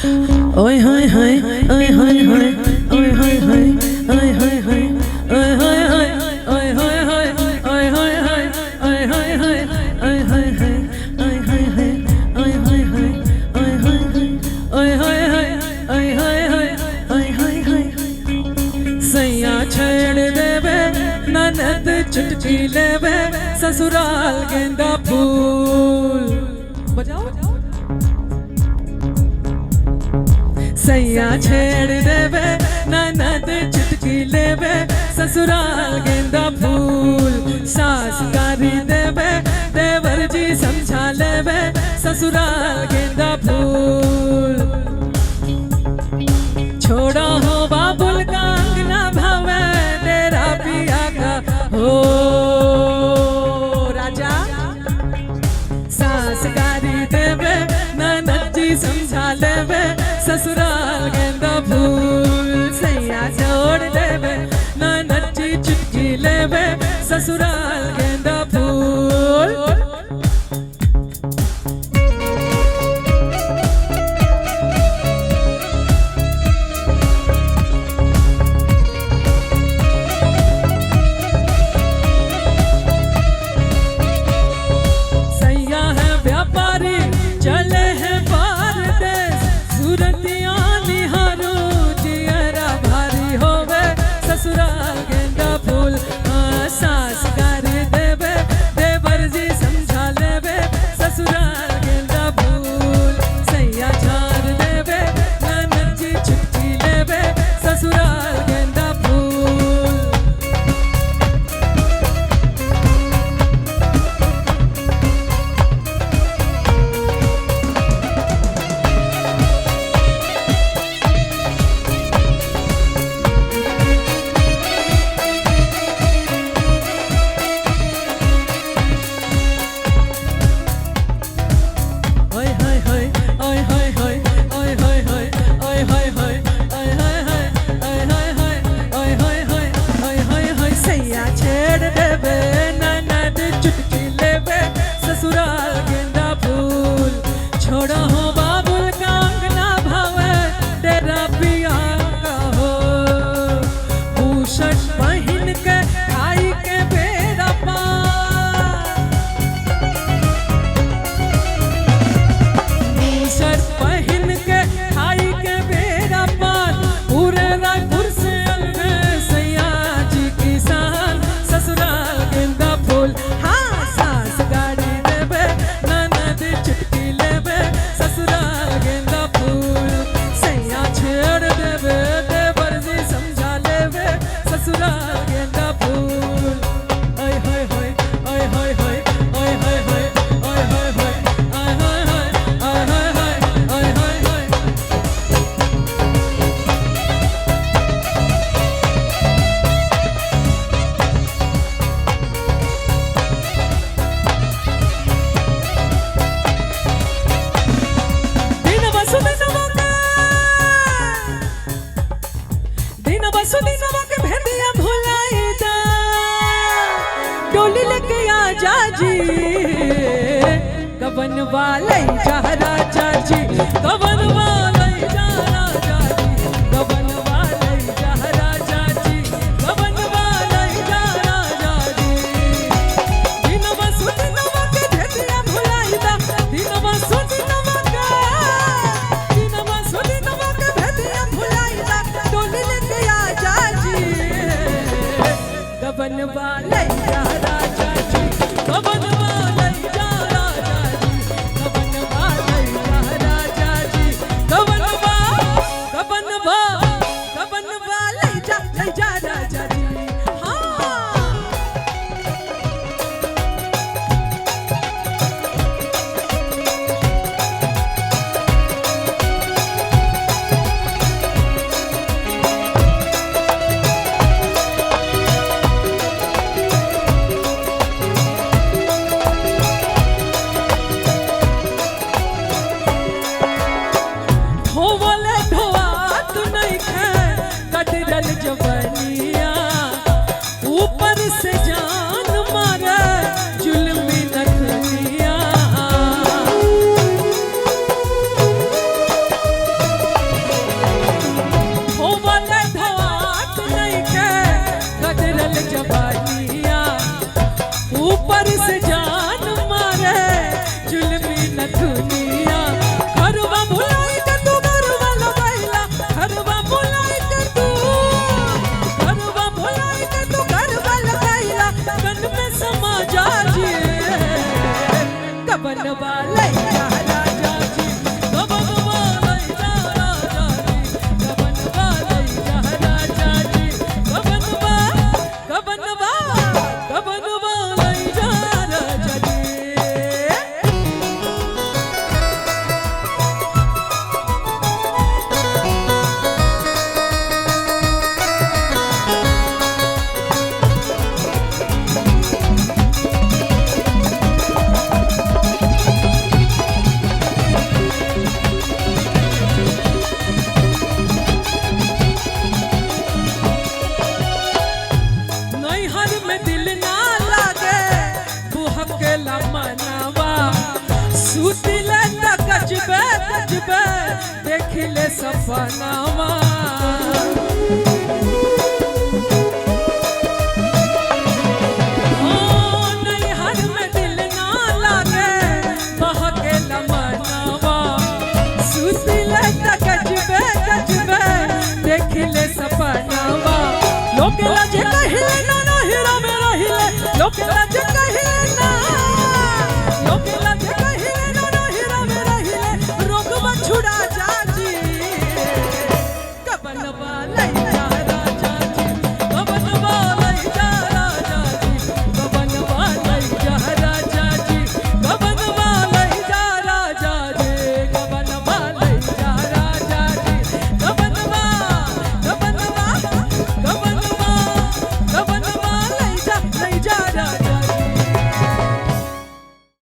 Oi hoy hoy, oi hoy hoy, oi hoy hoy, oi hoy hoy, oi hoy hoy, oi hoy hoy, oi hoy hoy, oi hoy hoy, oi hoy hoy, oi hoy hoy, oi hoy hoy, oi hoy hoy, oi hoy hoy, oi hoy hoy, oi hoy hoy। सैया छेड़ देवे ननद चुटकी लेवे ससुराल गेंदा फूल बजाओ। सैया छेड़ देवे ननद चुटकी लेवे ससुराल गेंदा फूल। सास गारी देवे देवर जी समझा लेवे ससुराल गेंदा फूल। छोड़ा हो बाबुल का अंगना भावे तेरा पिया का हो राजा। सास गारी देवे ननद जी समझा लेवे ससुराल गेंदा फूल। सैया छोड़ देवे ननद जी चुटकी लेवे ससुराल गेंदा फूल। सैया है व्यापारी चले हैं पार देश सूरतिया निहारो जियरा भारी होवे ससुराल गेंदा फूल। सास गारी देवे देवर जी समझा लेवे ससुराल गेंदा फूल। सैया झाड़ देवे ननद जी चुटकी लेवे ससुराल गेंदा फूल। ससुराल गेंदा फूल। छोड़ा हो बाबुल का अंगना भावे तेरा पिया का हो। भूषण पहन के खाई के बेड़ा पार। भूषण पहन के खाई के बेड़ा पार। पूरे रायपुर से अलगे सैया जी किसान ससुराल गेंदा फूल। हाँ सास गाड़ी चुटकी लेवे ससुराल गेंदा फूल। सैया छेड़ देवे देवर जी समझा लेवे ससुराल गेंदा फूल। ओए होए होए ओए होए होए ओए होए होए ओए होए होए ओए होए होए ओए होए होए ओए होए होए। दिनवा के भेदिया भुलाई दा डोली लेके आ जा जी। कवन वाले जा राजा जी कवन वाले जा राजा जी कवन वाले जा राजा जी कवन वाले जा राजा जी। दिनवा के भेदिया भुलाई दा दिनवा के भेदिया भुलाई दा डोली लेके आ जा जी। कवन वाले जा राजा जी कवन वाले जा राजा जी कवन वाले जा राजा जी। कबनवा ले जा राजा जी कबनवा ले जा राजा जी कबनवा ले जा राजा जी कबनवा कबनवा कबनवा ले जा राजा जी। दिल ना लागे बुहकेला मनवा सुतिले त कजबे कजबे देखिले सपनावा नैहर में दिल ना लागे बुहकेला मनवा सुतिले त कजबे कजबे देखिले सपनावा लोग लाजे कहिले ना लोग लाज कहिले ना लोग लाज कहिले ना हीरा में रहिले रोग छुड़ा